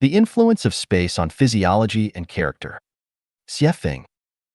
The influence of space on physiology and character. Xiefeng.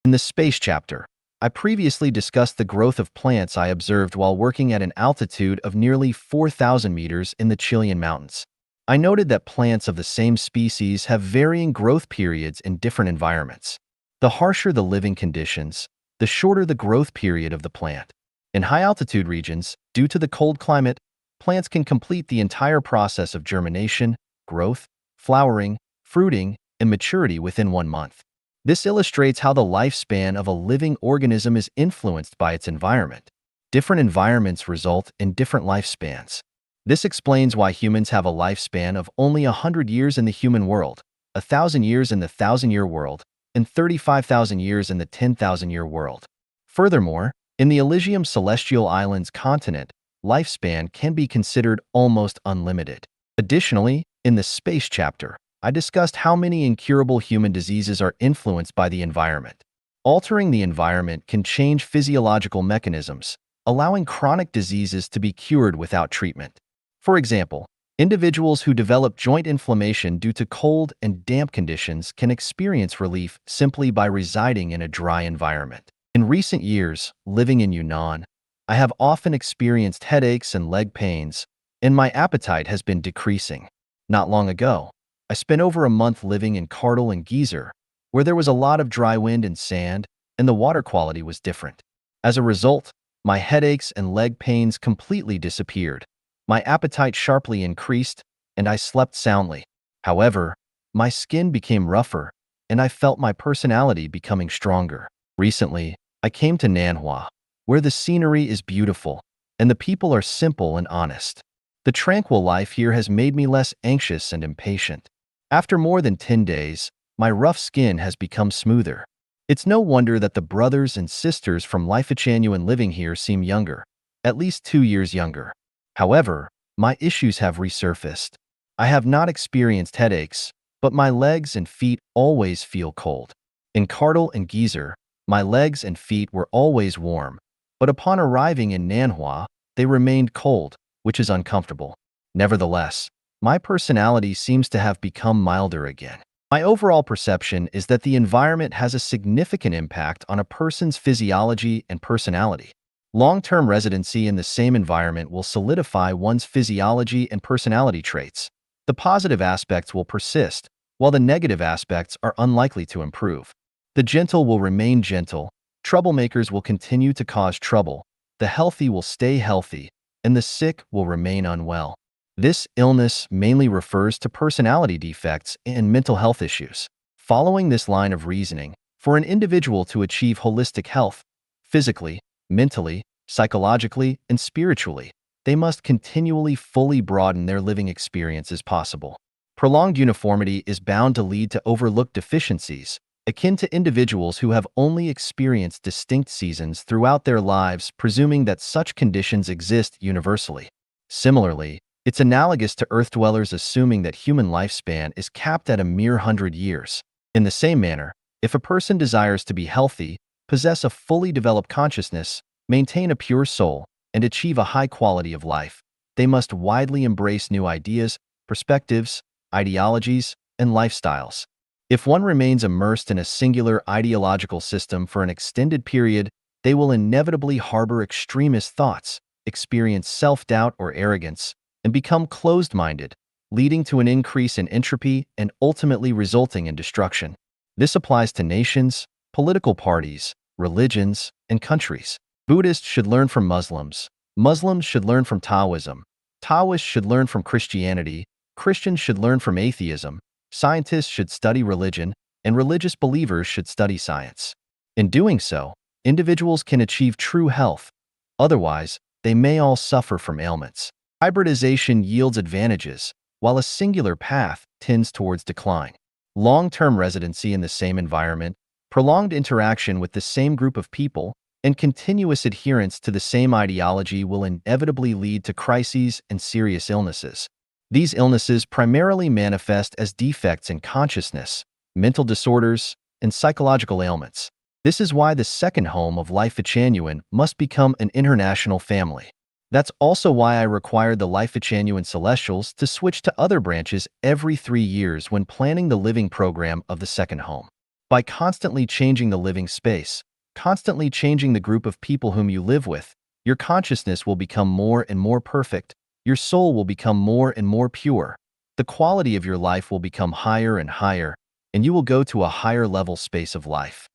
In the space chapter, I previously discussed the growth of plants I observed while working at an altitude of nearly 4,000 meters in the Chilean mountains. I noted that plants of the same species have varying growth periods in different environments. The harsher the living conditions, the shorter the growth period of the plant. In high-altitude regions, due to the cold climate, plants can complete the entire process of germination, growth, flowering, fruiting, and maturity within 1 month. This illustrates how the lifespan of a living organism is influenced by its environment. Different environments result in different lifespans. This explains why humans have a lifespan of only 100 years in the human world, 1,000 years in the 1,000-year world, and 35,000 years in the 10,000-year world. Furthermore, in the Elysium Celestial Islands continent, lifespan can be considered almost unlimited. Additionally, in the space chapter, I discussed how many incurable human diseases are influenced by the environment. Altering the environment can change physiological mechanisms, allowing chronic diseases to be cured without treatment. For example, individuals who develop joint inflammation due to cold and damp conditions can experience relief simply by residing in a dry environment. In recent years, living in Yunnan, I have often experienced headaches and leg pains, and my appetite has been decreasing. Not long ago, I spent over a month living in Kartal and Geyser, where there was a lot of dry wind and sand, and the water quality was different. As a result, my headaches and leg pains completely disappeared. My appetite sharply increased, and I slept soundly. However, my skin became rougher, and I felt my personality becoming stronger. Recently, I came to Nanhua, where the scenery is beautiful, and the people are simple and honest. The tranquil life here has made me less anxious and impatient. After more than 10 days, my rough skin has become smoother. It's no wonder that the brothers and sisters from Lifechanuan living here seem younger, at least 2 years younger. However, my issues have resurfaced. I have not experienced headaches, but my legs and feet always feel cold. In Kartal and Geyser, my legs and feet were always warm, but upon arriving in Nanhua, they remained cold, which is uncomfortable. Nevertheless, my personality seems to have become milder again. My overall perception is that the environment has a significant impact on a person's physiology and personality. Long-term residency in the same environment will solidify one's physiology and personality traits. The positive aspects will persist, while the negative aspects are unlikely to improve. The gentle will remain gentle, troublemakers will continue to cause trouble, the healthy will stay healthy, and the sick will remain unwell. This illness mainly refers to personality defects and mental health issues. Following this line of reasoning, for an individual to achieve holistic health, physically, mentally, psychologically, and spiritually, they must continually fully broaden their living experience as possible. Prolonged uniformity is bound to lead to overlooked deficiencies, akin to individuals who have only experienced distinct seasons throughout their lives, presuming that such conditions exist universally. Similarly, it's analogous to Earth dwellers assuming that human lifespan is capped at a mere 100 years. In the same manner, if a person desires to be healthy, possess a fully developed consciousness, maintain a pure soul, and achieve a high quality of life, they must widely embrace new ideas, perspectives, ideologies, and lifestyles. If one remains immersed in a singular ideological system for an extended period, they will inevitably harbor extremist thoughts, experience self-doubt or arrogance, and become closed-minded, leading to an increase in entropy and ultimately resulting in destruction. This applies to nations, political parties, religions, and countries. Buddhists should learn from Muslims. Muslims should learn from Taoism. Taoists should learn from Christianity. Christians should learn from atheism. Scientists should study religion, and religious believers should study science. In doing so, individuals can achieve true health. Otherwise, they may all suffer from ailments. Hybridization yields advantages, while a singular path tends towards decline. Long-term residency in the same environment, prolonged interaction with the same group of people, and continuous adherence to the same ideology will inevitably lead to crises and serious illnesses. These illnesses primarily manifest as defects in consciousness, mental disorders, and psychological ailments. This is why the second home of Lifechanuan must become an international family. That's also why I required the Lifeachanu and Celestials to switch to other branches every 3 years when planning the living program of the second home. By constantly changing the living space, constantly changing the group of people whom you live with, your consciousness will become more and more perfect, your soul will become more and more pure, the quality of your life will become higher and higher, and you will go to a higher level space of life.